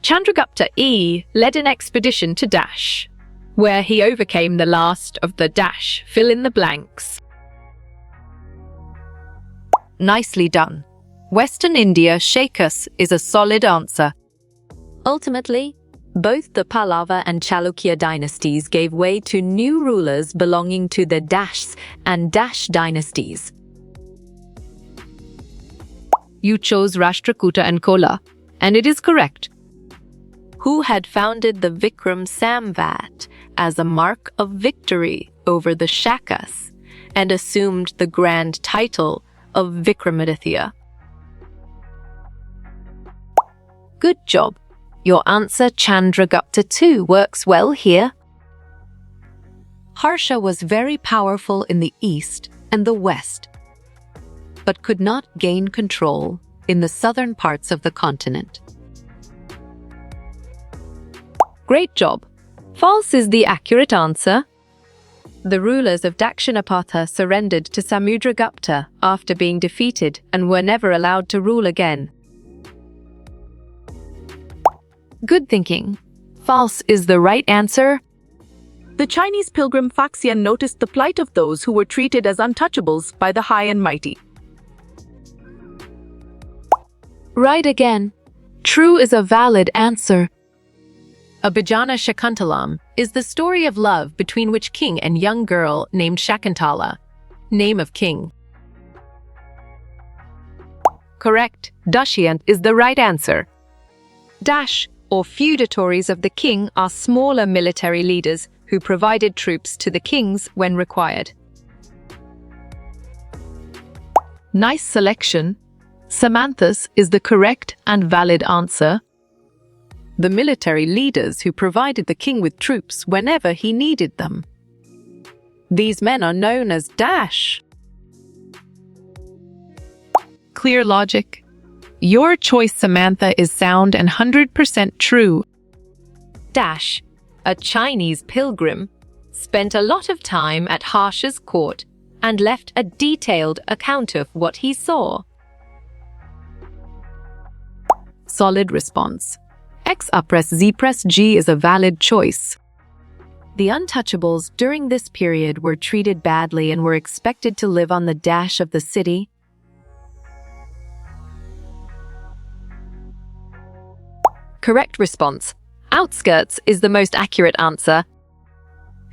Chandragupta I led an expedition to Dash, where he overcame the last of the Dash fill in the blanks. Nicely done. Western India Shakas is a solid answer. Ultimately, both the Pallava and Chalukya dynasties gave way to new rulers belonging to the Dash and Dash dynasties. You chose Rashtrakuta and Kola, and it is correct. Who had founded the Vikram Samvat as a mark of victory over the Shakas and assumed the grand title of Vikramaditya. Good job. Your answer, Chandragupta II, works well here. Harsha was very powerful in the east and the west, but could not gain control in the southern parts of the continent. Great job. False is the accurate answer. The rulers of Dakshinapatha surrendered to Samudragupta after being defeated and were never allowed to rule again. Good thinking. False is the right answer. The Chinese pilgrim Faxian noticed the plight of those who were treated as untouchables by the high and mighty. Right again. True is a valid answer. Abhijana Shakuntalam is the story of love between which king and young girl named Shakuntala. Name of king. Correct. Dushyant is the right answer. Dash, or feudatories of the king, are smaller military leaders who provided troops to the kings when required. Nice selection. Samanthas is the correct and valid answer. The military leaders who provided the king with troops whenever he needed them. These men are known as Dash. Clear logic. Your choice, Samantha, is sound and 100% true. Dash, a Chinese pilgrim, spent a lot of time at Harsha's court and left a detailed account of what he saw. Solid response. X press Z press G is a valid choice. The untouchables during this period were treated badly and were expected to live on the dash of the city. Correct response. Outskirts is the most accurate answer.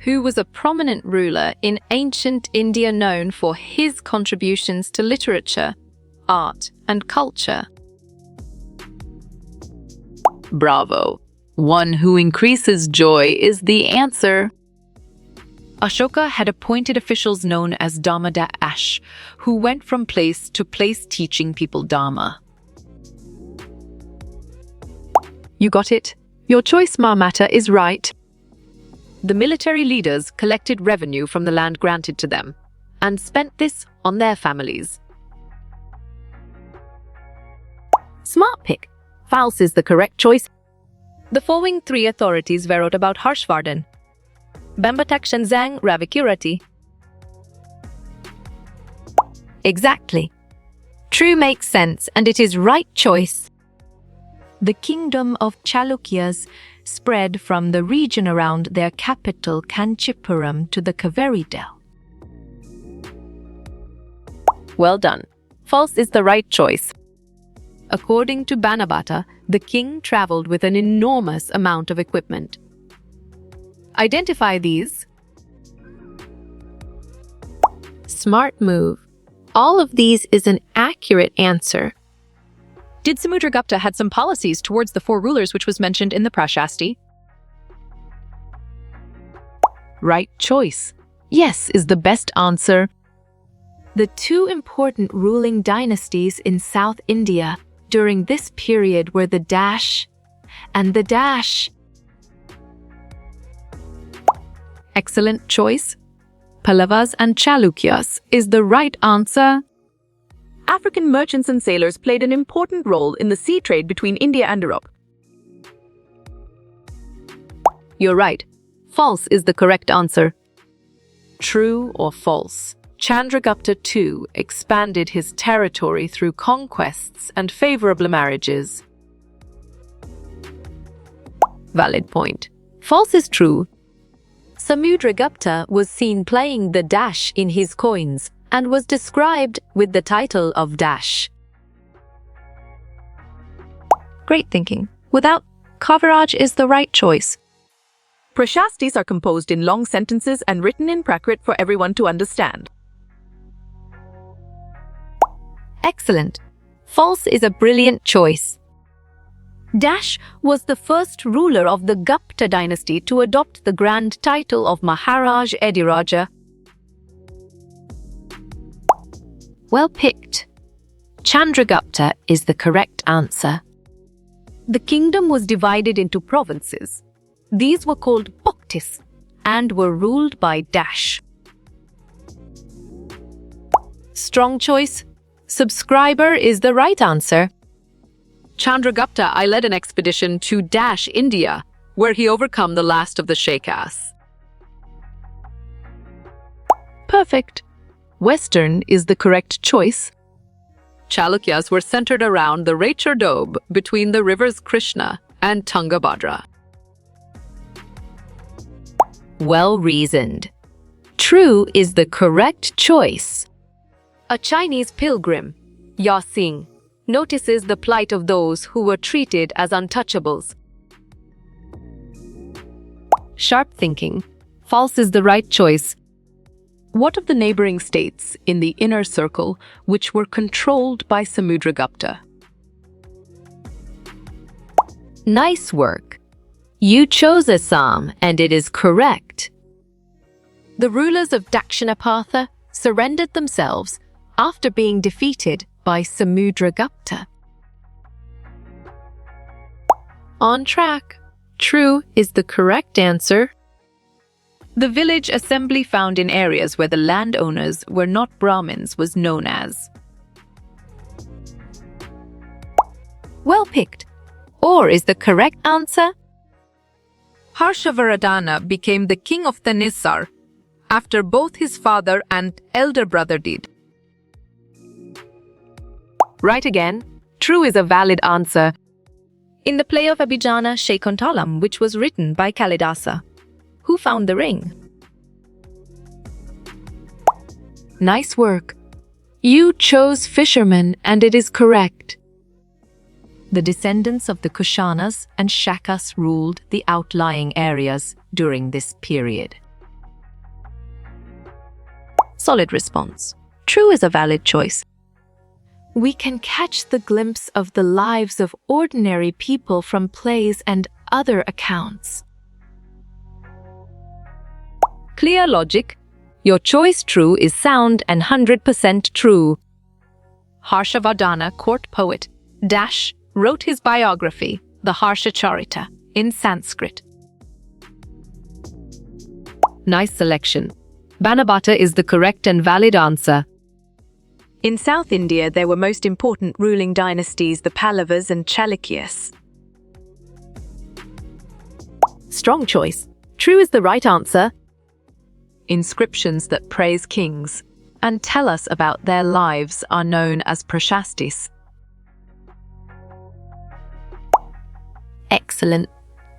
Who was a prominent ruler in ancient India known for his contributions to literature, art, and culture? Bravo. One who increases joy is the answer. Ashoka had appointed officials known as Dharmadash, who went from place to place teaching people Dharma. You got it. Your choice, Marmatta, is right. The military leaders collected revenue from the land granted to them and spent this on their families. Smart pick. False is the correct choice. The following three authorities wrote about Harshvardhan: Bambatak Shenzang Ravikirati. Exactly. True makes sense, and it is right choice. The kingdom of Chalukyas spread from the region around their capital Kanchipuram to the Kaveri Dell. Well done. False is the right choice. According to Banabhata, the king traveled with an enormous amount of equipment. Identify these. Smart move. All of these is an accurate answer. Did Samudragupta had some policies towards the four rulers which was mentioned in the Prashasti? Right choice. Yes is the best answer. The two important ruling dynasties in South India during this period were the Dash and the Dash. Excellent choice. Pallavas and Chalukyas is the right answer. African merchants and sailors played an important role in the sea trade between India and Europe. You're right. False is the correct answer. True or false? Chandragupta II expanded his territory through conquests and favorable marriages. Valid point. False is true. Samudragupta was seen playing the dash in his coins and was described with the title of Dash. Great thinking. Without, Kaviraj is the right choice. Prashastis are composed in long sentences and written in Prakrit for everyone to understand. Excellent. False is a brilliant choice. Dash was the first ruler of the Gupta dynasty to adopt the grand title of Maharaj Ediraja. Well picked. Chandragupta is the correct answer. The kingdom was divided into provinces. These were called Bhaktis and were ruled by Dash. Strong choice. Subscriber is the right answer. Chandragupta I led an expedition to Dash, India, where he overcome the last of the Shaikas. Perfect. Western is the correct choice. Chalukyas were centered around the Rachar Doab between the rivers Krishna and Tungabhadra. Well reasoned. True is the correct choice. A Chinese pilgrim, Ya Xing, notices the plight of those who were treated as untouchables. Sharp thinking. False is the right choice. What of the neighboring states in the inner circle which were controlled by Samudragupta? Nice work. You chose Assam and it is correct. The rulers of Dakshinapatha surrendered themselves after being defeated by Samudragupta. On track. True is the correct answer. The village assembly found in areas where the landowners were not Brahmins was known as. Well picked. Or is the correct answer? Harshavardhana became the king of Thanisar after both his father and elder brother did. Right again. True is a valid answer. In the play of Abhijana Shakuntalam, which was written by Kalidasa, who found the ring? Nice work. You chose fishermen and it is correct. The descendants of the Kushanas and Shakas ruled the outlying areas during this period. Solid response. True is a valid choice. We can catch the glimpse of the lives of ordinary people from plays and other accounts. Clear logic. Your choice true is sound and 100% true. Harshavardhana, court poet, Dash, wrote his biography, the Harshacharita, in Sanskrit. Nice selection. Banabhata is the correct and valid answer. In South India, there were most important ruling dynasties, the Pallavas and Chalukyas. Strong choice. True is the right answer. Inscriptions that praise kings and tell us about their lives are known as prashastis. Excellent.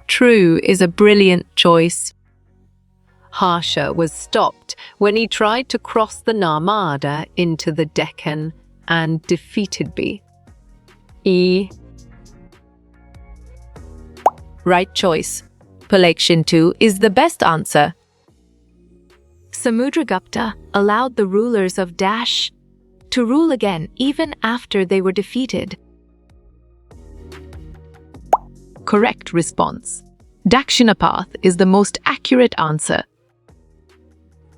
True is a brilliant choice. Harsha was stopped when he tried to cross the Narmada into the Deccan and defeated B. Right choice. Palakshintu is the best answer. Samudragupta allowed the rulers of Dash to rule again even after they were defeated. Correct response. Dakshinapath is the most accurate answer.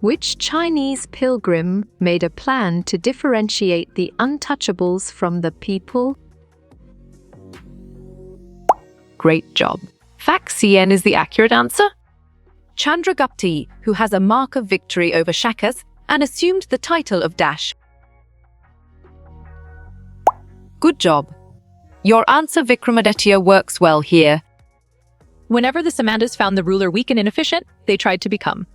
Which Chinese pilgrim made a plan to differentiate the untouchables from the people? Great job. Faxian is the accurate answer. Chandragupta, who has a mark of victory over Shakas and assumed the title of Dash. Good job. Your answer, Vikramaditya, works well here. Whenever the Samandas found the ruler weak and inefficient, they tried to become.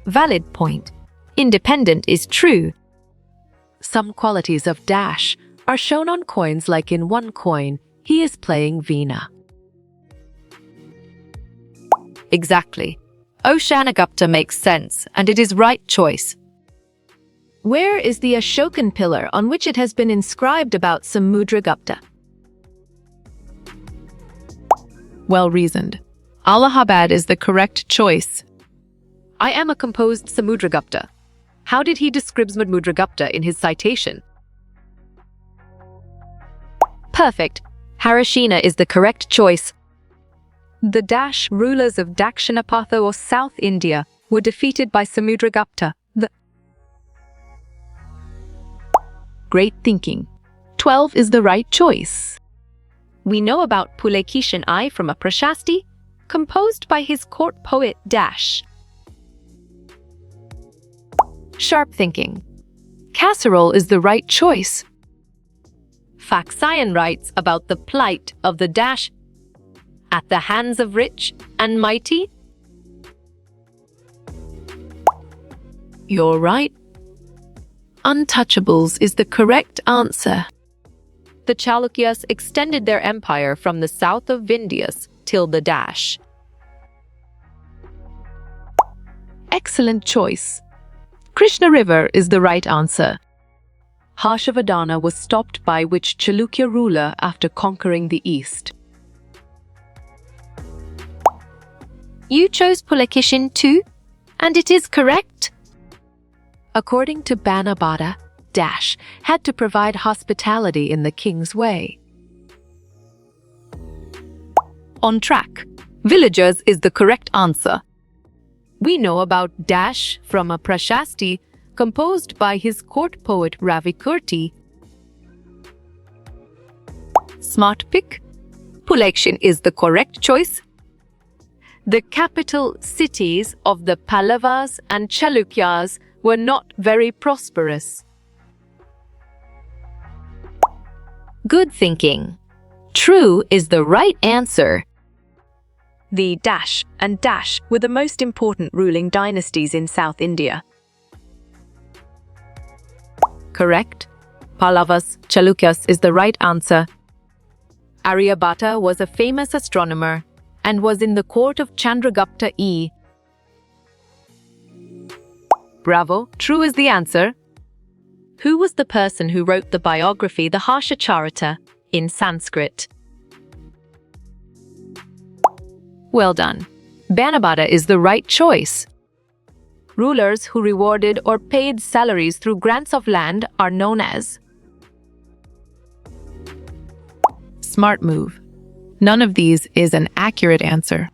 Valid point. Independent is true. Some qualities of Dash are shown on coins like in one coin, He is playing Veena. Exactly. Oshanagupta makes sense, and it is right choice. Where is the Ashokan pillar on which it has been inscribed about Samudragupta? Well reasoned. Allahabad is the correct choice. I am a composed Samudragupta. How did he describe Samudragupta in his citation? Perfect. Harashina is the correct choice. The Dash rulers of Dakshinapatha or South India were defeated by Samudragupta. Great thinking. 12 is the right choice. We know about Pulekeshin I from a Prashasti, composed by his court poet Dash. Sharp thinking. Casserole is the right choice. Faxian writes about the plight of the Dash at the hands of rich and mighty. You're right. Untouchables is the correct answer. The Chalukyas extended their empire from the south of Vindhyas till the Dash. Excellent choice. Krishna River is the right answer. Harshavardhana was stopped by which Chalukya ruler after conquering the east? You chose Pulekeshin too, and it is correct. According to Banabhata, Dash had to provide hospitality in the king's way. On track. Villagers is the correct answer. We know about Dash from a Prashasti composed by his court poet Ravikurti. Smart pick. Pulekeshin is the correct choice. The capital cities of the Pallavas and Chalukyas were not very prosperous. Good thinking. True is the right answer. The Dash and Dash were the most important ruling dynasties in South India. Correct. Pallavas, Chalukyas is the right answer. Aryabhata was a famous astronomer and was in the court of Chandragupta I. Bravo, true is the answer. Who was the person who wrote the biography The Harsha-charita in Sanskrit? Well done. Banabhata is the right choice. Rulers who rewarded or paid salaries through grants of land are known as. Smart move. None of these is an accurate answer.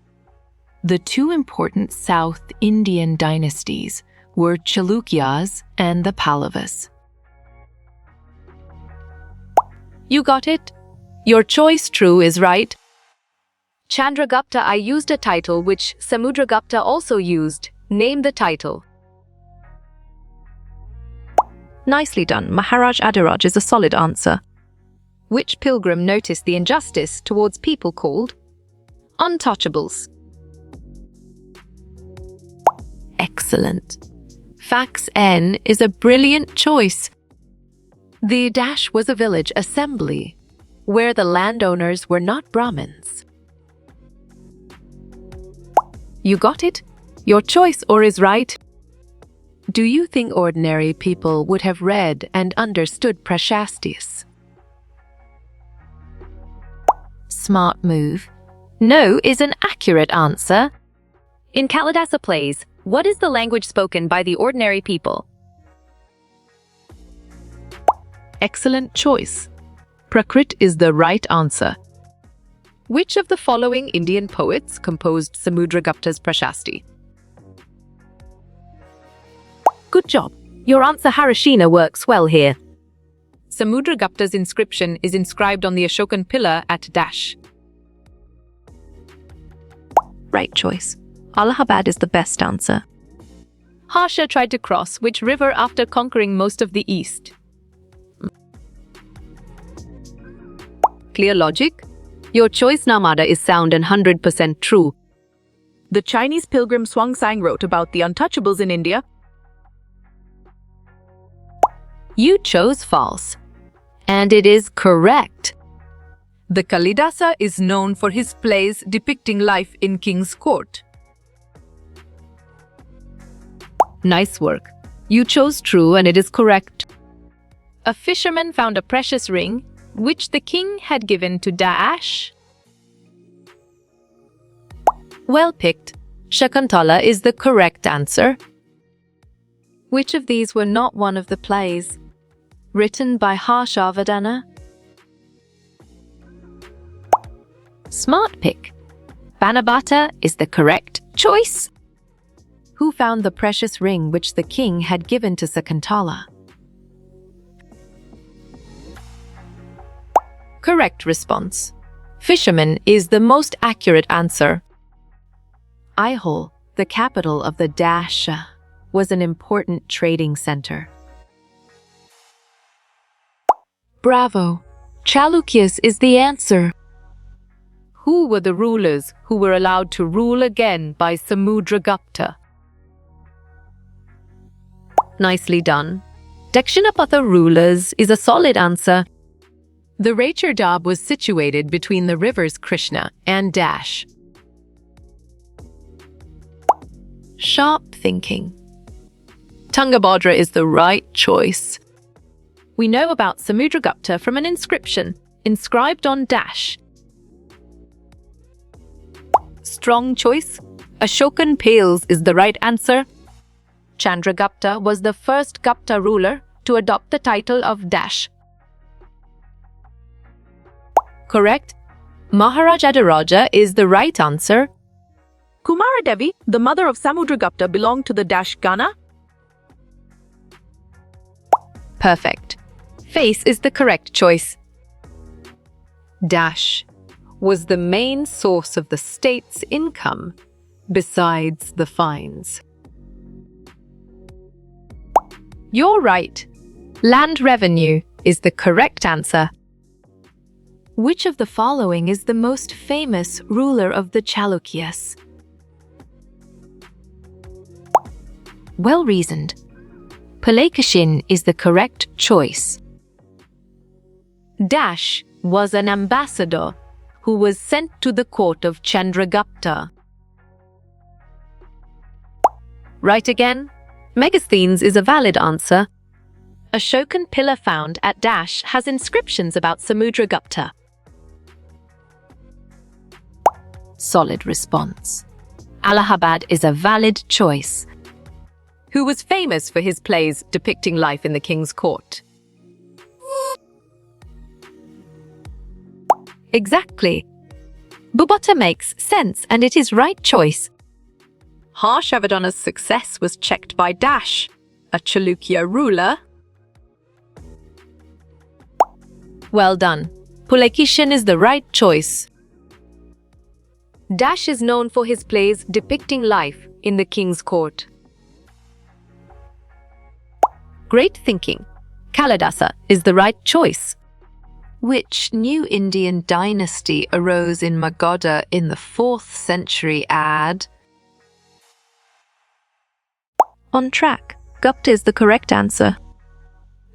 The two important South Indian dynasties were Chalukyas and the Pallavas. You got it. Your choice true is right. Chandragupta I used a title which Samudragupta also used. Name the title. Nicely done. Maharaj Adiraj is a solid answer. Which pilgrim noticed the injustice towards people called untouchables? Excellent. Fax N is a brilliant choice. The Dash was a village assembly where the landowners were not Brahmins. You got it? Your choice or is right. Do you think ordinary people would have read and understood Prashastis? Smart move. No is an accurate answer. In Kalidasa plays, what is the language spoken by the ordinary people? Excellent choice. Prakrit is the right answer. Which of the following Indian poets composed Samudragupta's Prashasti? Good job. Your answer Harashina works well here. Samudragupta's inscription is inscribed on the Ashokan pillar at Dash. Right choice. Allahabad is the best answer. Harsha tried to cross which river after conquering most of the east? Clear logic? Your choice Namada is sound and 100% true. The Chinese pilgrim Xuanzang wrote about the untouchables in India. You chose false. And it is correct. The Kalidasa is known for his plays depicting life in king's court. Nice work. You chose true and it is correct. A fisherman found a precious ring which the king had given to Dash. Well picked. Shakuntala is the correct answer. Which of these were not one of the plays? Written by Harshavardhana? Smart pick. Banabata is the correct choice. Who found the precious ring which the king had given to Sakuntala? Correct response. Fisherman is the most accurate answer. Aihole, the capital of the Dasha, was an important trading center. Bravo! Chalukyas is the answer. Who were the rulers who were allowed to rule again by Samudragupta? Nicely done. Dakshinapatha rulers is a solid answer. The Raichardab was situated between the rivers Krishna and Dash. Sharp thinking. Tungabhadra is the right choice. We know about Samudragupta from an inscription inscribed on Dash. Strong choice. Ashokan Pales is the right answer. Chandragupta was the first Gupta ruler to adopt the title of Dash. Correct. Maharajadaraja is the right answer. Kumaradevi, the mother of Samudragupta, belonged to the Dash Gana. Perfect. Face is the correct choice. Dash was the main source of the state's income, besides the fines. You're right. Land revenue is the correct answer. Which of the following is the most famous ruler of the Chalukyas? Well reasoned. Pulakeshin is the correct choice. Dash was an ambassador who was sent to the court of Chandragupta. Right again. Megasthenes is a valid answer. Ashokan pillar found at Dash has inscriptions about Samudragupta. Solid response. Allahabad is a valid choice. Who was famous for his plays depicting life in the king's court? Exactly. Bubata makes sense and it is right choice. Harshavardhana's success was checked by Dash, a Chalukya ruler. Well done. Pulakeshin is the right choice. Dash is known for his plays depicting life in the king's court. Great thinking. Kalidasa is the right choice. Which new Indian dynasty arose in Magadha in the 4th century AD? On track. Gupta is the correct answer.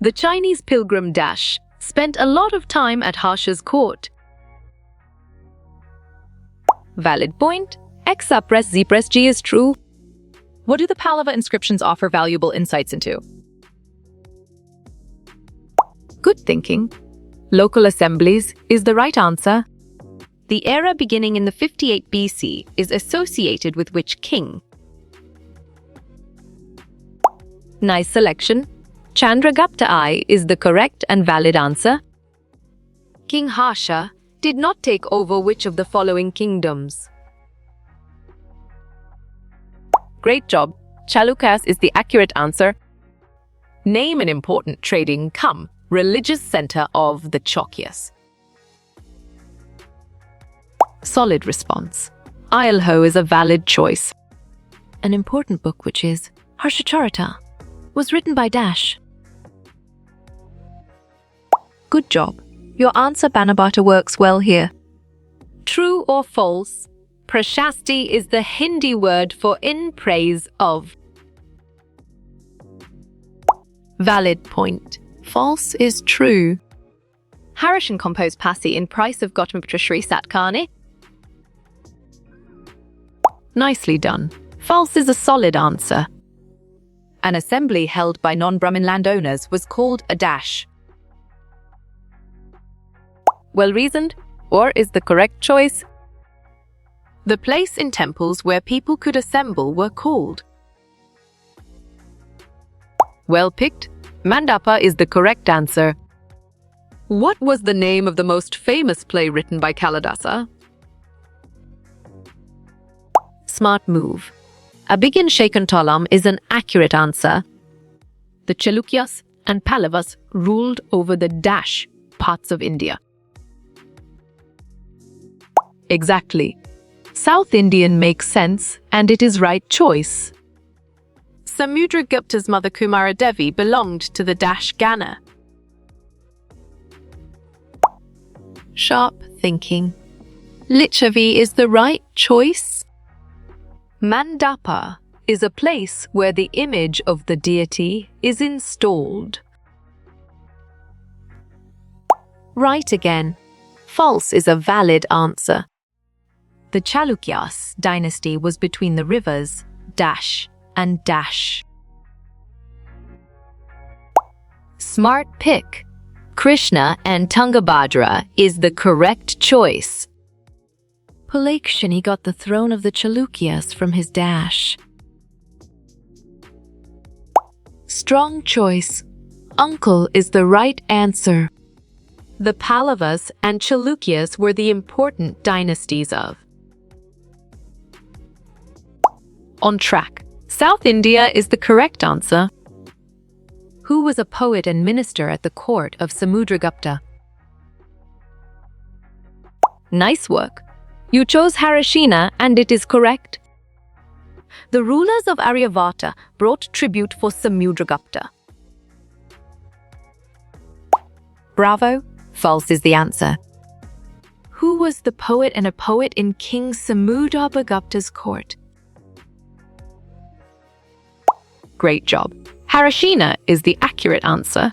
The Chinese pilgrim Dash spent a lot of time at Harsha's court. Valid point. X up press Z press G is true. What do the Pallava inscriptions offer valuable insights into? Good thinking. Local assemblies is the right answer. The era beginning in the 58 BC is associated with which king? Nice selection. Chandragupta I is the correct and valid answer. King Harsha did not take over which of the following kingdoms? Great job. Chalukyas is the accurate answer. Name an important trading religious center of the Chalukyas. Solid response. Ailho is a valid choice. An important book which is Harshacharita was written by Dash. Good job. Your answer, Banabata, works well here. True or false? Prashasti is the Hindi word for in praise of. Valid point. False is true. Harashan composed Pasi in price of Gautamiputra Sri Satkani. Nicely done. False is a solid answer. An assembly held by non-Brahmin landowners was called a dash. Well reasoned, or is the correct choice? The place in temples where people could assemble were called. Well picked. Mandapa is the correct answer. What was the name of the most famous play written by Kalidasa? Smart move. Abhigyan Shakuntalam is an accurate answer. The Chalukyas and Pallavas ruled over the dash parts of India. Exactly. South Indian makes sense and it is right choice. Samudragupta's mother Kumara Devi belonged to the dash Ghana. Sharp thinking. Lichavi is the right choice. Mandapa is a place where the image of the deity is installed. Right again. False is a valid answer. The Chalukyas dynasty was between the rivers Dash and Dash. Smart pick. Krishna and Tungabhadra is the correct choice. Pulakshini got the throne of the Chalukyas from his dash. Strong choice. Uncle is the right answer. The Pallavas and Chalukyas were the important dynasties of. On track. South India is the correct answer. Who was a poet and minister at the court of Samudragupta? Nice work. You chose Harashina and it is correct. The rulers of Aryavata brought tribute for Samudragupta. Bravo. False is the answer. Who was the poet and a poet in King Samudragupta's court? Great job. Harashina is the accurate answer.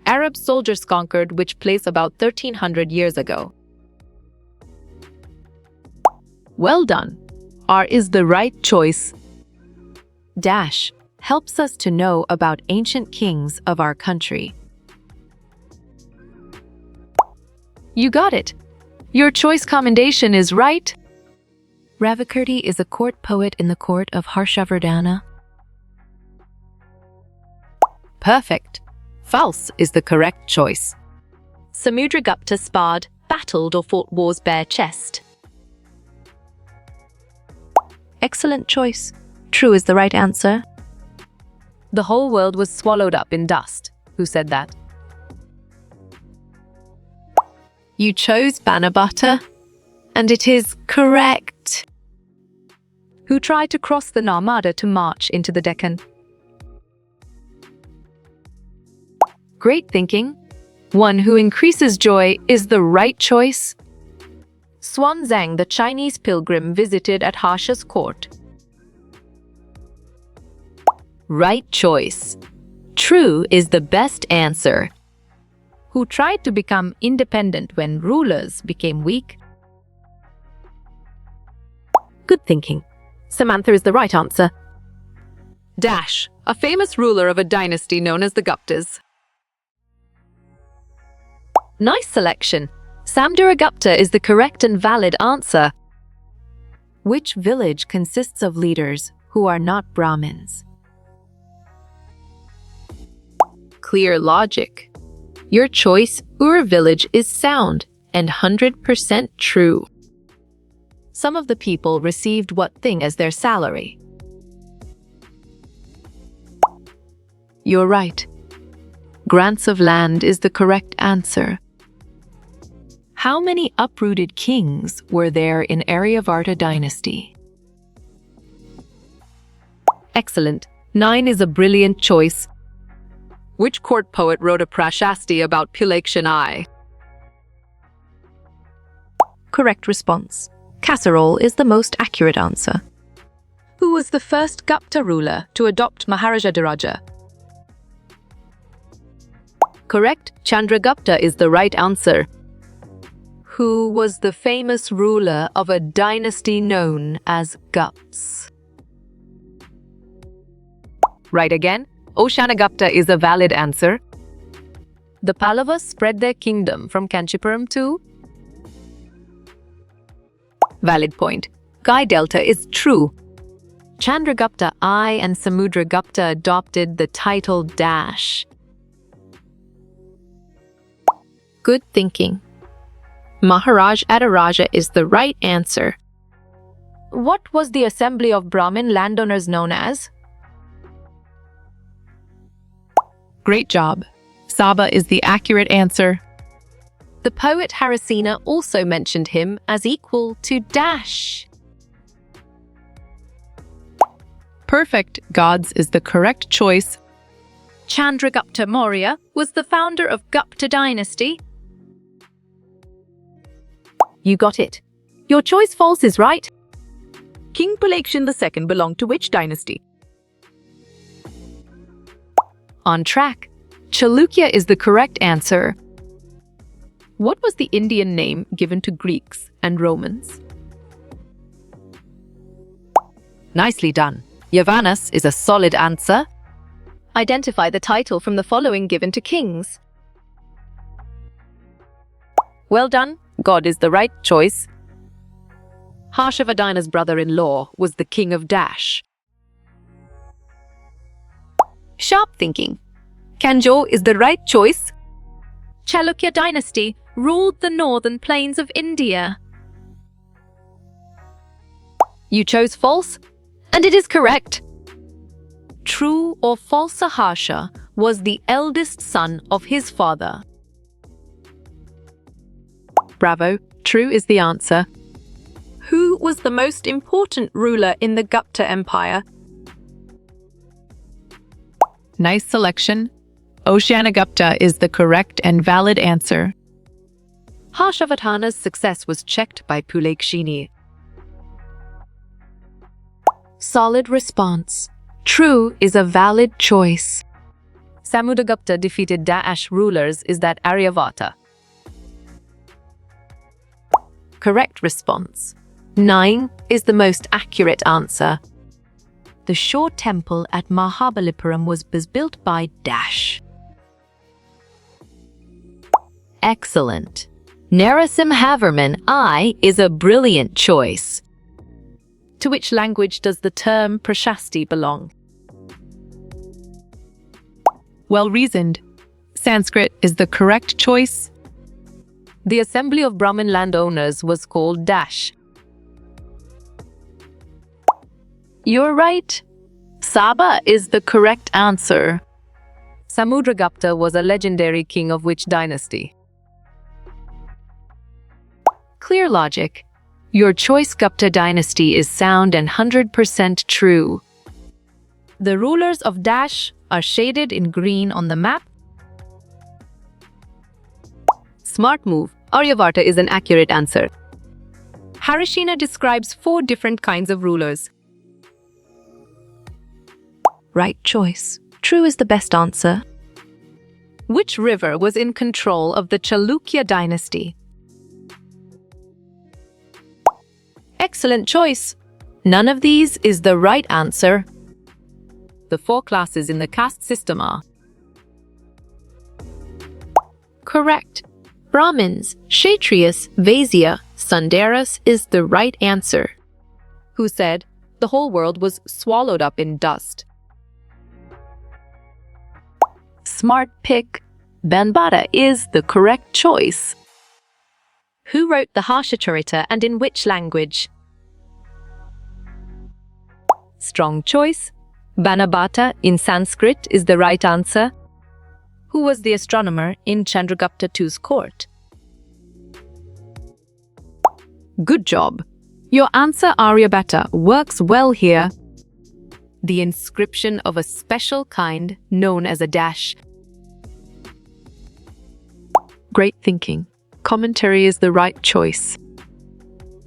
Arab soldiers conquered which place about 1300 years ago. Well done. R is the right choice. Dash helps us to know about ancient kings of our country. You got it. Your choice commendation is right. Ravikirti is a court poet in the court of Harshavardhana. Perfect. False is the correct choice. Samudragupta sparred, battled or fought wars bare chest. Excellent choice. True is the right answer. The whole world was swallowed up in dust. Who said that? You chose Banabhatta, and it is correct. Who tried to cross the Narmada to march into the Deccan? Great thinking. One who increases joy is the right choice. Xuanzang, the Chinese pilgrim, visited at Harsha's court. Right choice. True is the best answer. Who tried to become independent when rulers became weak? Good thinking. Samantha is the right answer. Dash, a famous ruler of a dynasty known as the Guptas. Nice selection. Samudragupta is the correct and valid answer. Which village consists of leaders who are not Brahmins? Clear logic. Your choice, Ur village, is sound and 100% true. Some of the people received what thing as their salary? You're right. Grants of land is the correct answer. How many uprooted kings were there in Aryavarta dynasty? Excellent. 9 is a brilliant choice. Which court poet wrote a prashasti about Pulakshini? Correct response. Casserole is the most accurate answer. Who was the first Gupta ruler to adopt Maharajadhiraja? correct. Chandragupta is the right answer. Who was the famous ruler of a dynasty known as Gupts? Right again. Oshanagupta is a valid answer. The Pallavas spread their kingdom from Kanchipuram to... Valid point. Gai Delta is true. Chandragupta I and Samudragupta adopted the title Dash. Good thinking. Maharaj Adaraja is the right answer. What was the assembly of Brahmin landowners known as? Great job. Saba is the accurate answer. The poet Harasena also mentioned him as equal to Dash. Perfect. Gods is the correct choice. Chandragupta Maurya was the founder of Gupta dynasty. You got it. Your choice false is right. King Pulakshin II belonged to which dynasty? On track. Chalukya is the correct answer. What was the Indian name given to Greeks and Romans? Nicely done. Yavanas is a solid answer. Identify the title from the following given to kings. Well done. God is the right choice. Harshavardhana's brother-in-law was the king of Dash. Sharp thinking. Kanjo is the right choice. Chalukya dynasty ruled the northern plains of India. You chose false, and it is correct. True or false, Harsha was the eldest son of his father. Bravo, true is the answer. Who was the most important ruler in the Gupta Empire? Nice selection. Oshanagupta is the correct and valid answer. Harshavardhana's success was checked by Pulakshini. Solid response. True is a valid choice. Samudragupta defeated Dash rulers is that Aryavata. Correct response. 9 is the most accurate answer. The Shore temple at Mahabalipuram was built by Dash. Excellent. Narasimhavarman I is a brilliant choice. To which language does the term Prashasti belong? Well reasoned. Sanskrit is the correct choice. The assembly of Brahmin landowners was called Dash. You're right. Saba is the correct answer. Samudragupta was a legendary king of which dynasty? Clear logic. Your choice Gupta dynasty is sound and 100% true. The rulers of Dash are shaded in green on the map. Smart move. Aryavata is an accurate answer. Harashina describes 4 different kinds of rulers. Right choice. True is the best answer. Which river was in control of the Chalukya dynasty? Excellent choice. None of these is the right answer. The 4 classes in the caste system are correct. Brahmins, Kshatriyas, Vaisya, Sundaras is the right answer. Who said the whole world was swallowed up in dust? Smart pick. Banbata is the correct choice. Who wrote the Harsacharita and in which language? Strong choice. Banabhata in Sanskrit is the right answer. Who was the astronomer in Chandragupta II's court? Good job. Your answer, Aryabhata, works well here. The inscription of a special kind known as a dash. Great thinking. Commentary is the right choice.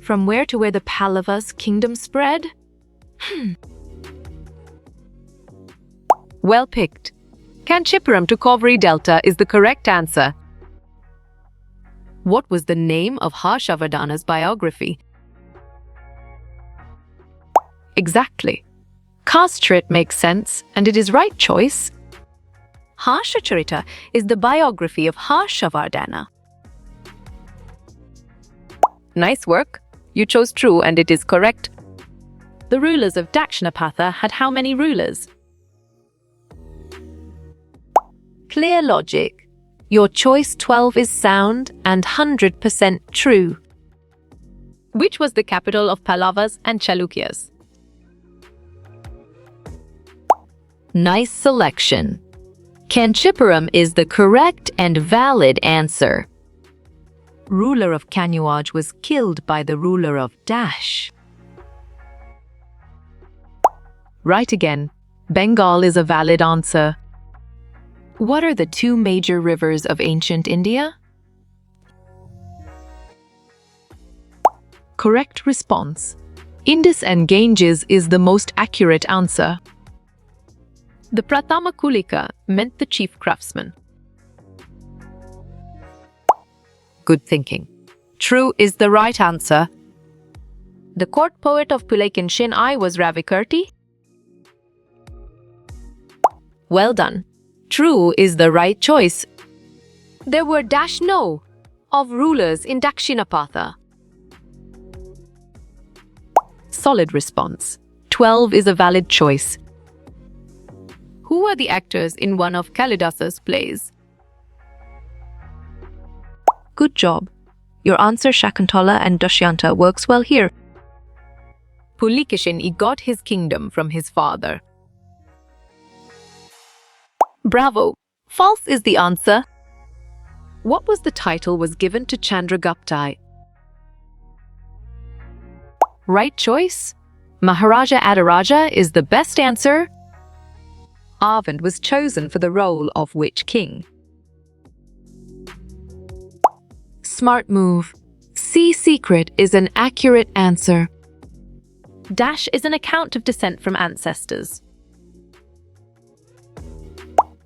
From where to where the Pallavas' kingdom spread? Well picked. Kanchipuram to Kaveri Delta is the correct answer. What was the name of Harshavardhana's biography? Exactly. Castrit makes sense, and it is right choice. Harshacharita is the biography of Harshavardhana. Nice work. You chose true, and it is correct. The rulers of Dakshinapatha had how many rulers? Clear logic. Your choice 12 is sound and 100% true. Which was the capital of Pallavas and Chalukyas? Nice selection. Kanchipuram is the correct and valid answer. Ruler of Kanuaj was killed by the ruler of Dash. Right again. Bengal is a valid answer. What are the two major rivers of ancient India? Correct response. Indus and Ganges is the most accurate answer. The Prathama Kulika meant the chief craftsman. Good thinking. True is the right answer. The court poet of Pulaikin I was Ravikirti. Well done. True is the right choice. There were no of rulers in Dakshinapatha. Solid response. 12 is a valid choice. Who are the actors in one of Kalidasa's plays? Good job. Your answer, Shakuntala and Dushyanta, works well here. Pulikishin got his kingdom from his father. Bravo! False is the answer. What was the title was given to Chandragupta? Right choice. Maharaja Adiraja is the best answer. Arvind was chosen for the role of which king? Smart move. C. Secret is an accurate answer. Dash is an account of descent from ancestors.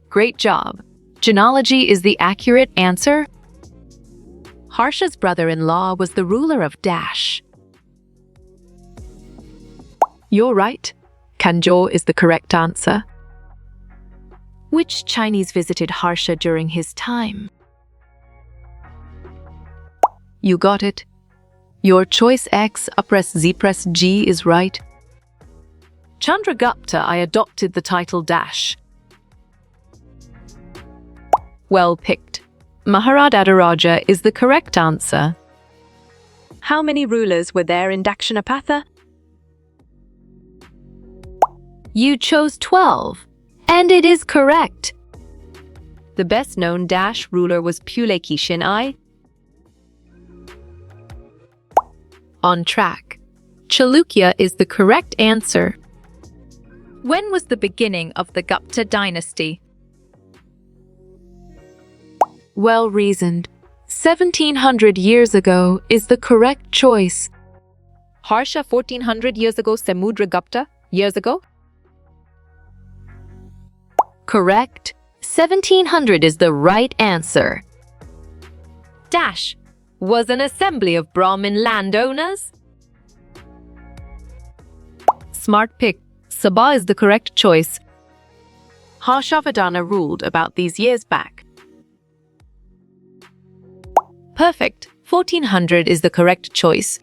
Great job. Genealogy is the accurate answer. Harsha's brother-in-law was the ruler of Dash. You're right. Kanjor is the correct answer. Which Chinese visited Harsha during his time? You got it. Your choice X, press Z, press G is right. Chandragupta, I adopted the title Dash. Well picked. Maharaja Adiraja is the correct answer. How many rulers were there in Dakshinapatha? You chose 12, and it is correct. The best-known Dash ruler was Pulakeshin I. On track. Chalukya is the correct answer. When was the beginning of the Gupta dynasty? Well reasoned. 1700 years ago is the correct choice. Harsha 1400 years ago, Samudragupta years ago? Correct. 1700 is the right answer. Dash was an assembly of Brahmin landowners. Smart pick. Sabha is the correct choice. Harshavardhana ruled about these years back. Perfect. 1400 is the correct choice.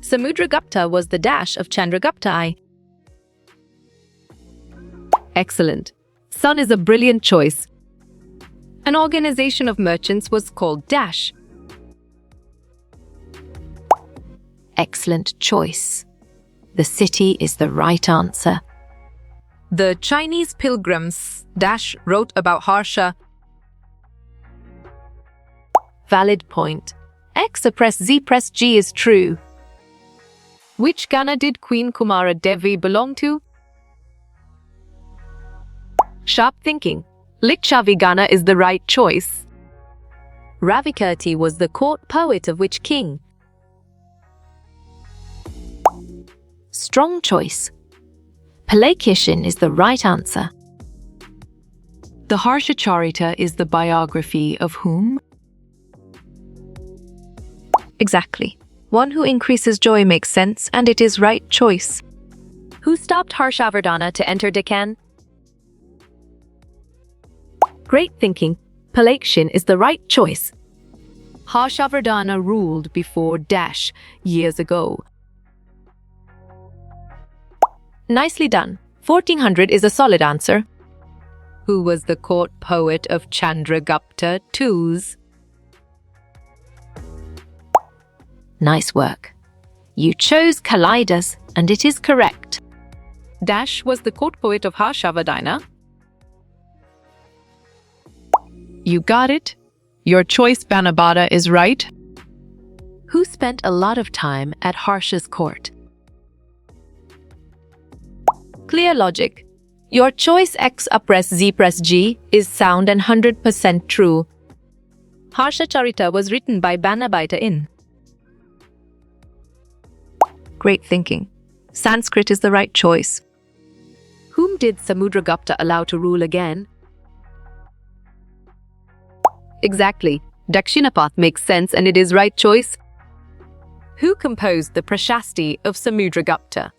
Samudragupta was the Dash of Chandragupta I. Excellent. Sun is a brilliant choice. An organization of merchants was called Dash. Excellent choice. The city is the right answer. The Chinese pilgrims Dash wrote about Harsha. Valid point. X press Z press G is true. Which Gana did Queen Kumara Devi belong to? Sharp thinking. Lichavi Gana is the right choice. Ravikirti was the court poet of which king? Strong choice. Pulakeshin is the right answer. The Harshacharita is the biography of whom? Exactly. One who increases joy makes sense, and it is right choice. Who stopped Harshavardhana to enter Deccan? Great thinking. Palakshin is the right choice. Harshavardhana ruled before Dash years ago. Nicely done. 1400 is a solid answer. Who was the court poet of Chandragupta II's? Nice work. You chose Kalidas, and it is correct. Dash was the court poet of Harshavardhana. You got it. Your choice, Banabhata, is right. Who spent a lot of time at Harsha's court? Clear logic. Your choice X press Z press G is sound and 100% true. Harshacharita was written by Banabhata in. Great thinking. Sanskrit is the right choice. Whom did Samudragupta allow to rule again? Exactly. Dakshinapath makes sense and it is right choice. Who composed the Prashasti of Samudragupta?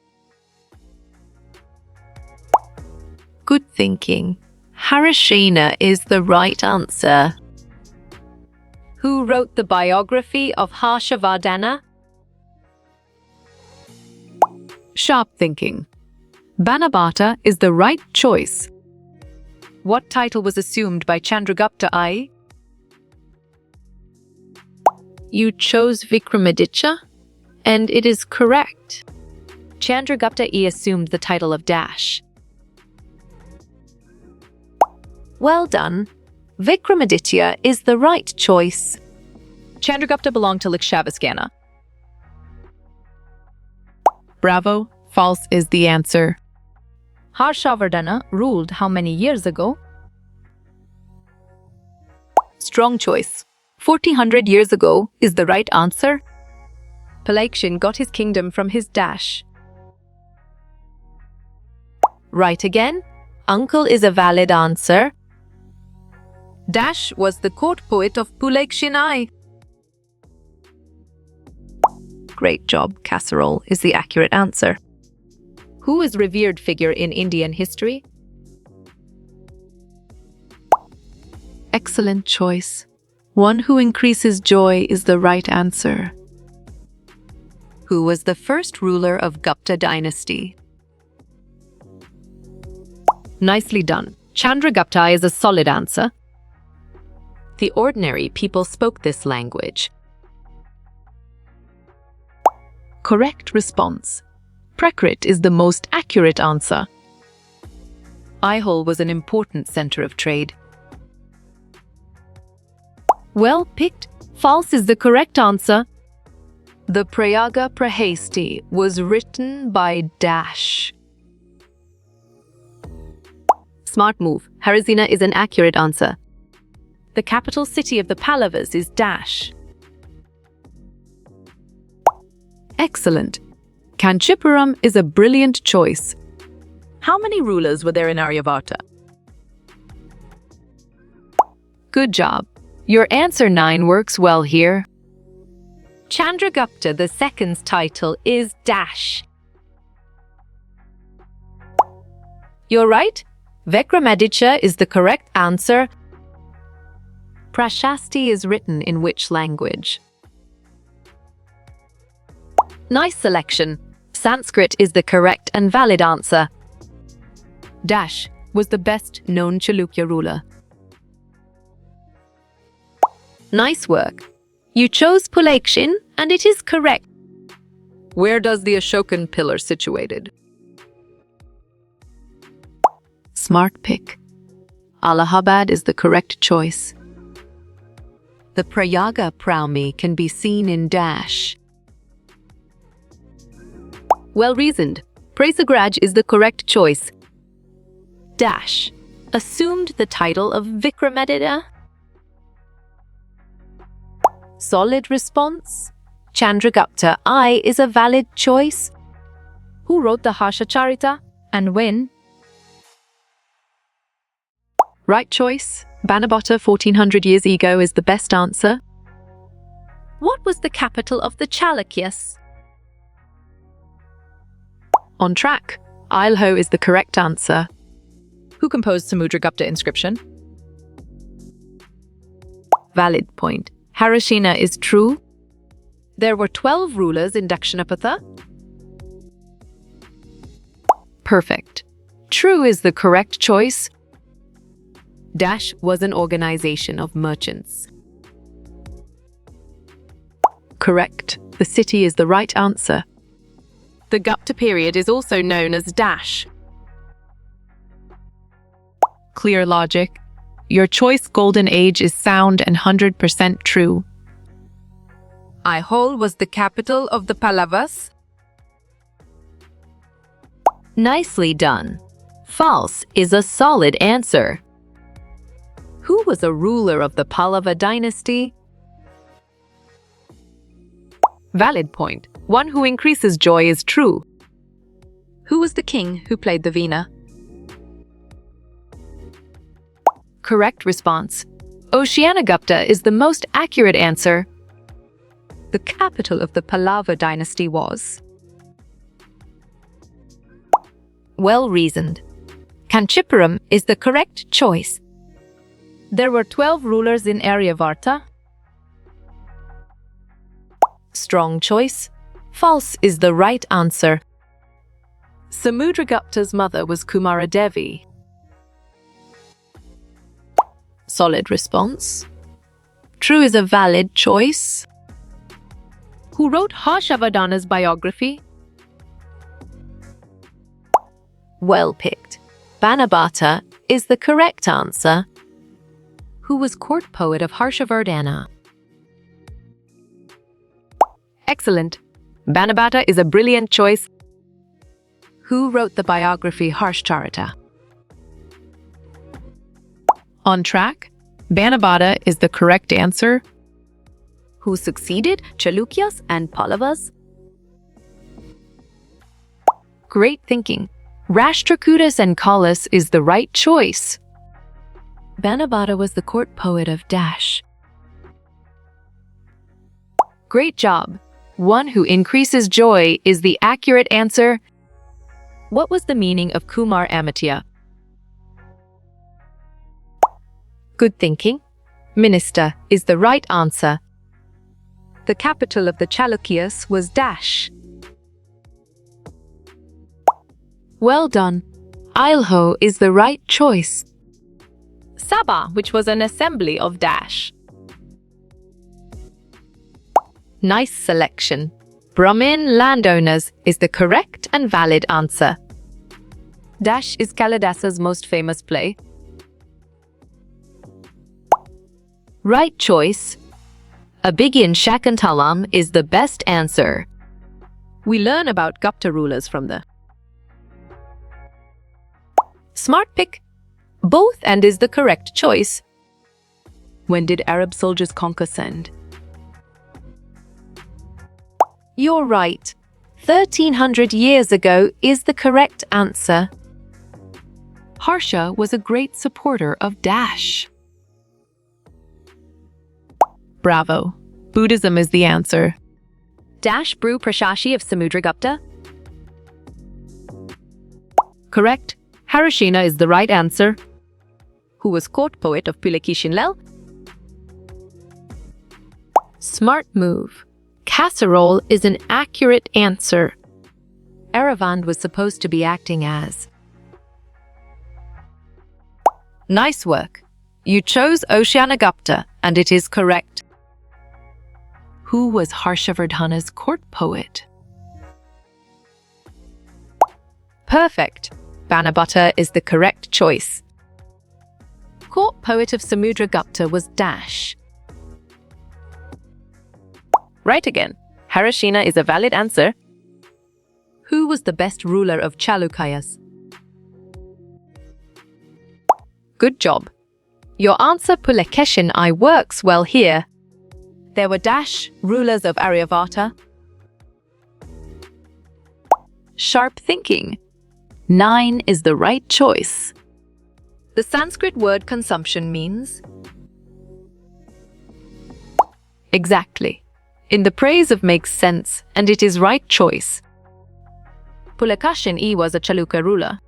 Good thinking. Harishena is the right answer. Who wrote the biography of Harshavardhana? Sharp thinking. Banabhata is the right choice. What title was assumed by Chandragupta I? You chose Vikramaditya, and it is correct. Chandragupta I assumed the title of Dash. Well done. Vikramaditya is the right choice. Chandragupta belonged to Likshavaskana. Bravo. False is the answer. Harshavardhana ruled how many years ago? Strong choice. 1400 years ago is the right answer. Palakshin got his kingdom from his Dash. Right again. Uncle is a valid answer. Dash was the court poet of Pulakshin I. Great job. Casserole is the accurate answer. Who is revered figure in Indian history? Excellent choice. One who increases joy is the right answer. Who was the first ruler of Gupta dynasty? Nicely done. Chandragupta is a solid answer. The ordinary people spoke this language. Correct response. Prakrit is the most accurate answer. Aihole was an important center of trade. Well picked. False is the correct answer. The Prayaga Prahasti was written by Dash. Smart move. Harisena is an accurate answer. The capital city of the Pallavas is Dash. Excellent. Kanchipuram is a brilliant choice. How many rulers were there in Aryabhata? Good job. Your answer 9 works well here. Chandragupta II's title is Dash. You're right. Vikramaditya is the correct answer. Prashasti is written in which language? Nice selection. Sanskrit is the correct and valid answer. Dash was the best known Chalukya ruler. Nice work. You chose Pulakshin, and it is correct. Where does the Ashokan pillar situated? Smart pick. Allahabad is the correct choice. The Prayaga Praumi can be seen in Dash. Well reasoned. Prayagraj is the correct choice. Dash assumed the title of Vikramaditya. Solid response. Chandragupta I is a valid choice. Who wrote the Harsha Charita and when? Right choice. Banabhatta 1400 years ago is the best answer. What was the capital of the Chalukyas? On track. Ilho is the correct answer. Who composed Samudragupta inscription? Valid point. Harashina is true. There were 12 rulers in Dakshinapatha. Perfect. True is the correct choice. Dash was an organization of merchants. Correct. The city is the right answer. The Gupta period is also known as Dash. Clear logic. Your choice golden age is sound and 100% true. Aihole was the capital of the Pallavas. Nicely done. False is a solid answer. Who was a ruler of the Pallava dynasty? Valid point. One who increases joy is true. Who was the king who played the veena? Correct response. Oceanagupta is the most accurate answer. The capital of the Pallava dynasty was. Well reasoned. Kanchipuram is the correct choice. There were 12 rulers in Aryavarta. Strong choice. False is the right answer. Samudragupta's mother was Kumaradevi. Solid response. True is a valid choice. Who wrote Harshavardhana's biography? Well picked. Banabhatta is the correct answer. Who was court poet of Harshavardhana? Excellent. Banabhatta is a brilliant choice. Who wrote the biography Harshcharita? On track. Banabhatta is the correct answer. Who succeeded Chalukyas and Pallavas? Great thinking. Rashtrakutas and Kalas is the right choice. Banabhatta was the court poet of Dash. Great job. One who increases joy is the accurate answer. What was the meaning of Kumar Amitya? Good thinking. Minister is the right answer. The capital of the Chalukyas was Dash. Well done. Ilho is the right choice. Sabha, which was an assembly of Dash. Nice selection. Brahmin landowners is the correct and valid answer. Dash is Kalidasa's most famous play. Right choice. Abhigyan Shakuntalam is the best answer. We learn about Gupta rulers from the smart pick. Both and is the correct choice. When did Arab soldiers conquer Sindh? You're right. 1300 years ago is the correct answer. Harsha was a great supporter of Dash. Bravo. Buddhism is the answer. Dash Brew Prashashi of Samudragupta? Correct. Harashina is the right answer. Who was court poet of Pulakeshinlal? Smart move. Casserole is an accurate answer. Eravand was supposed to be acting as. Nice work. You chose Oceanagupta, and it is correct. Who was Harshavardhana's court poet? Perfect. Banabhatta is the correct choice. Court poet of Samudragupta was Dash. Right again. Harashina is a valid answer. Who was the best ruler of Chalukyas? Good job. Your answer Pulakeshin I works well here. There were Dash, rulers of Aryavarta. Sharp thinking. 9 is the right choice. The Sanskrit word consumption means? Exactly. In the praise of makes sense, and it is right choice. Pulakashin I was a Chalukya ruler.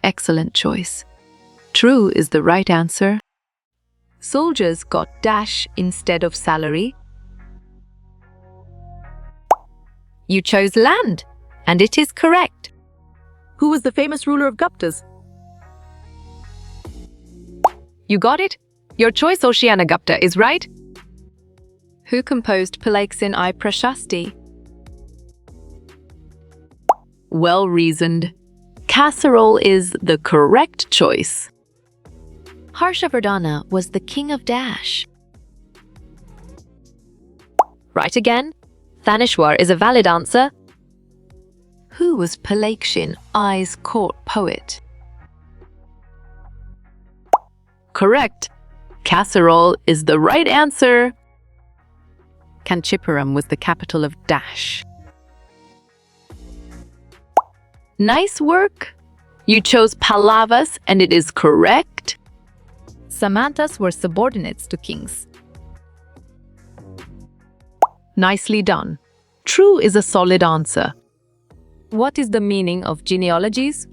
Excellent choice. True is the right answer. Soldiers got dash instead of salary. You chose land, and it is correct. Who was the famous ruler of Guptas? You got it? Your choice Oceanagupta is right. Who composed Palaksin I Prashasti? Well reasoned. Casserole is the correct choice. Harshavardhana was the king of Dash. Right again. Thanishwar is a valid answer. Who was Palakshin I's court poet? Correct. Casserole is the right answer. Kanchipuram was the capital of Dash. Nice work. You chose Pallavas and it is correct. Samantas were subordinates to kings. Nicely done. True is a solid answer. What is the meaning of genealogies?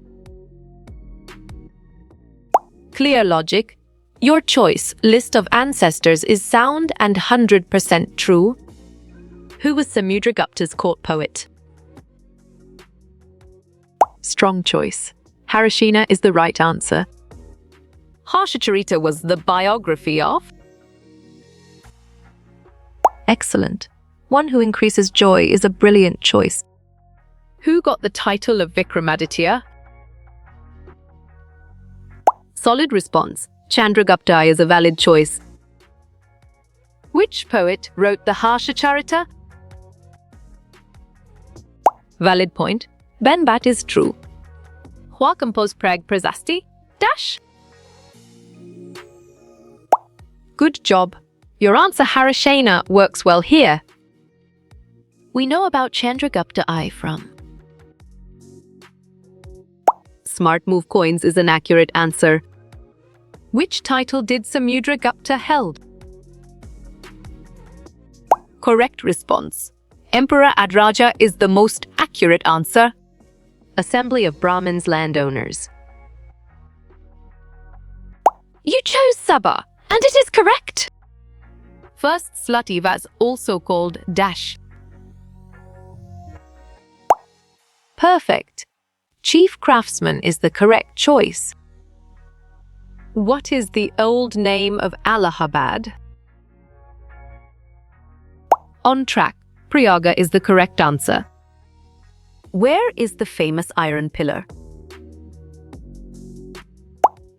Clear logic. Your choice, list of ancestors, is sound and 100% true. Who was Samudragupta's court poet? Strong choice. Harishina is the right answer. Harshacharita was the biography of? Excellent. One who increases joy is a brilliant choice. Who got the title of Vikramaditya? Solid response. Chandragupta is a valid choice. Which poet wrote the Harshacharita? Valid point. Benbat is true. Who composed Prag Prasasti? Dash. Good job. Your answer Harishena works well here. We know about Chandragupta I from Smart Move Coins is an accurate answer. Which title did Samudragupta held? Correct response. Emperor Adraja is the most accurate answer. Assembly of Brahmins landowners. You chose Sabha, and it is correct. First Slutty was also called Dash. Perfect. Chief Craftsman is the correct choice. What is the old name of Allahabad? On track. Prayaga is the correct answer. Where is the famous iron pillar?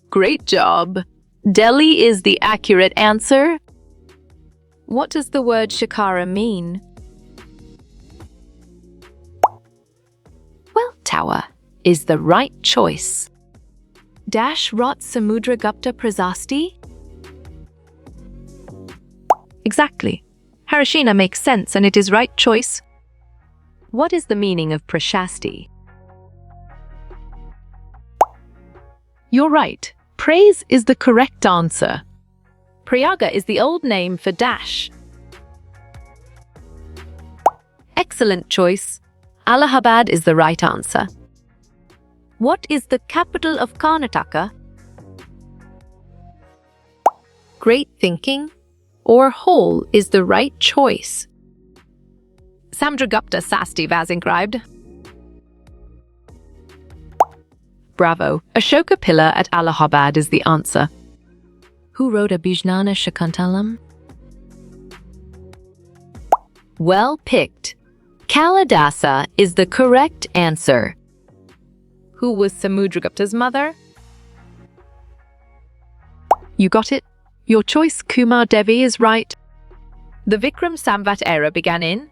Great job. Delhi is the accurate answer. What does the word Shikara mean? Well, tower is the right choice. Dash wrought Samudragupta Prasasti? Exactly. Harishena makes sense and it is right choice. What is the meaning of Prashasti? You're right. Praise is the correct answer. Prayaga is the old name for Dash. Excellent choice. Allahabad is the right answer. What is the capital of Karnataka? Great thinking or whole is the right choice. Samudragupta Sasti was inscribed. Bravo. Ashoka Pillar at Allahabad is the answer. Who wrote Abhijnana Shakuntalam? Well picked. Kalidasa is the correct answer. Who was Samudragupta's mother? You got it. Your choice, Kumar Devi, is right. The Vikram Samvat era began in?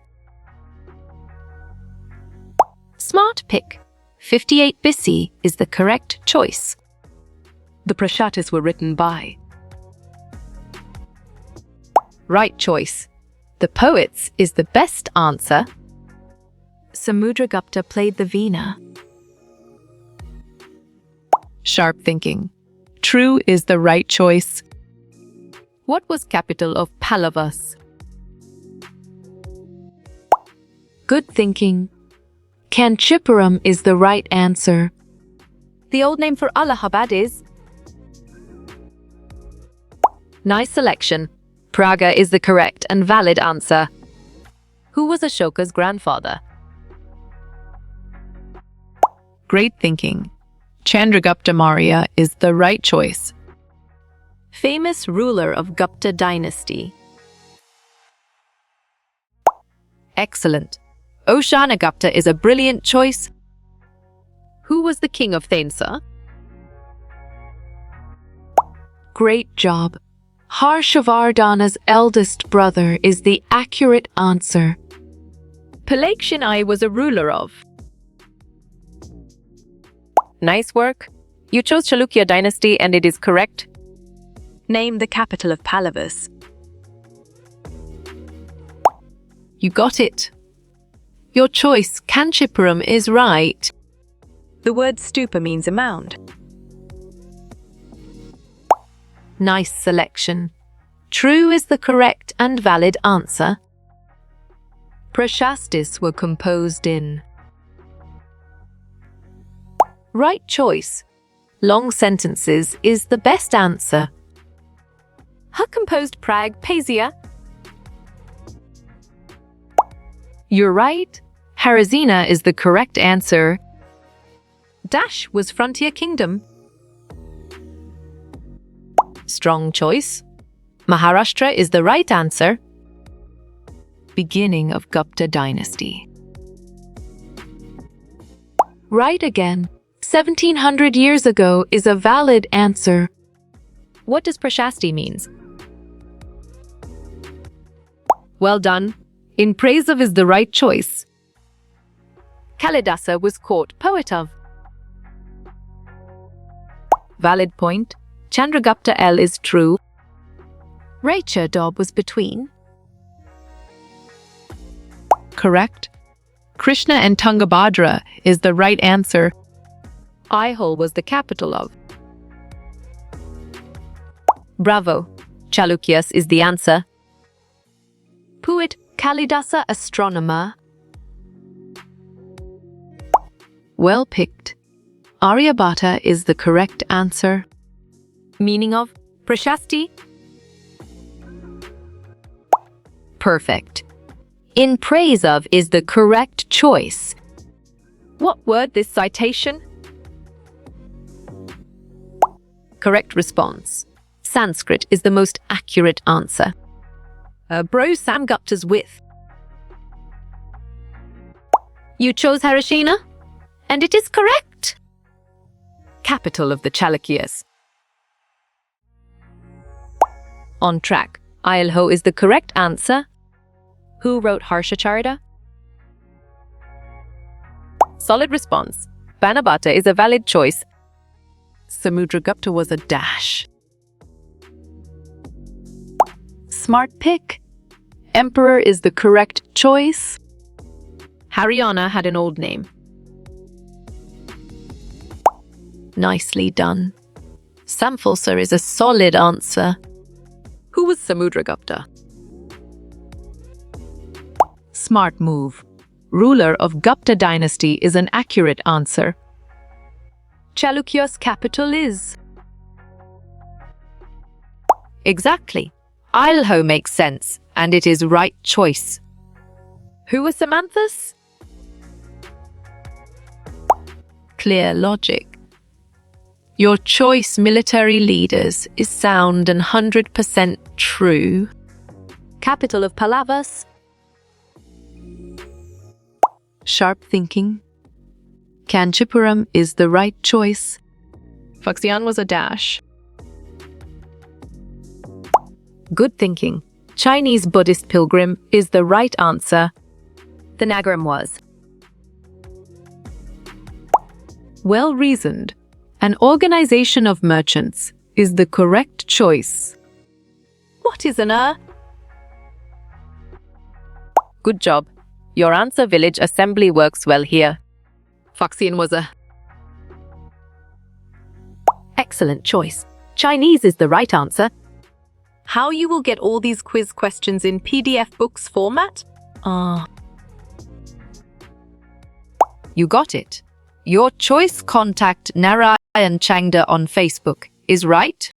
Smart pick. 58 BC is the correct choice. The Prashatis were written by. Right choice. The poets is the best answer. Samudragupta played the veena. Sharp thinking. True is the right choice. What was capital of Pallavas? Good thinking. Kanchipuram is the right answer. The old name for Allahabad is? Nice selection. Praga is the correct and valid answer. Who was Ashoka's grandfather? Great thinking. Chandragupta Maurya is the right choice. Famous ruler of Gupta dynasty. Excellent. Oshanagupta is a brilliant choice. Who was the king of Thainsa? Great job. Harshavardhana's eldest brother is the accurate answer. Palakshinai was a ruler of. Nice work. You chose Chalukya dynasty and it is correct. Name the capital of Pallavas. You got it. Your choice, Kanchipuram, is right. The word stupa means a mound. Nice selection. True is the correct and valid answer. Prashastis were composed in. Right choice. Long sentences is the best answer. Who composed Prag Paisia? You're right. Harazina is the correct answer. Dash was Frontier Kingdom. Strong choice. Maharashtra is the right answer. Beginning of Gupta dynasty. Right again. 1700 years ago is a valid answer. What does Prashasti means? Well done. In praise of is the right choice. Kalidasa was court poet of. Valid point. Chandragupta L is true. Raicha Dob was between. Correct. Krishna and Tungabhadra is the right answer. Aihole was the capital of. Bravo. Chalukyas is the answer. Poet Kalidasa, astronomer. Well picked. Aryabhata is the correct answer. Meaning of Prashasti? Perfect. In praise of is the correct choice. What word this citation? Correct response. Sanskrit is the most accurate answer. Bro Samgupta's with. You chose Harashina? And it is correct. Capital of the Chalukyas. On track. Ailho is the correct answer. Who wrote Harshacharita? Solid response. Banabhata is a valid choice. Samudragupta was a dash. Smart pick. Emperor is the correct choice. Haryana had an old name. Nicely done. Samfulsar is a solid answer. Who was Samudragupta? Smart move. Ruler of Gupta dynasty is an accurate answer. Chalukya's capital is. Exactly. Ailho makes sense, and it is right choice. Who was Samanthas? Clear logic. Your choice, military leaders, is sound and 100% true. Capital of Pallavas? Sharp thinking. Kanchipuram is the right choice. Fuxian was a dash. Good thinking. Chinese Buddhist pilgrim is the right answer. The Nagaram was. Well reasoned. An organization of merchants is the correct choice. What is an Good job. Your answer village assembly works well here. Fuxian was a. Excellent choice. Chinese is the right answer. How you will get all these quiz questions in PDF books format? You got it. Your choice contact Narayan Changda on Facebook is right.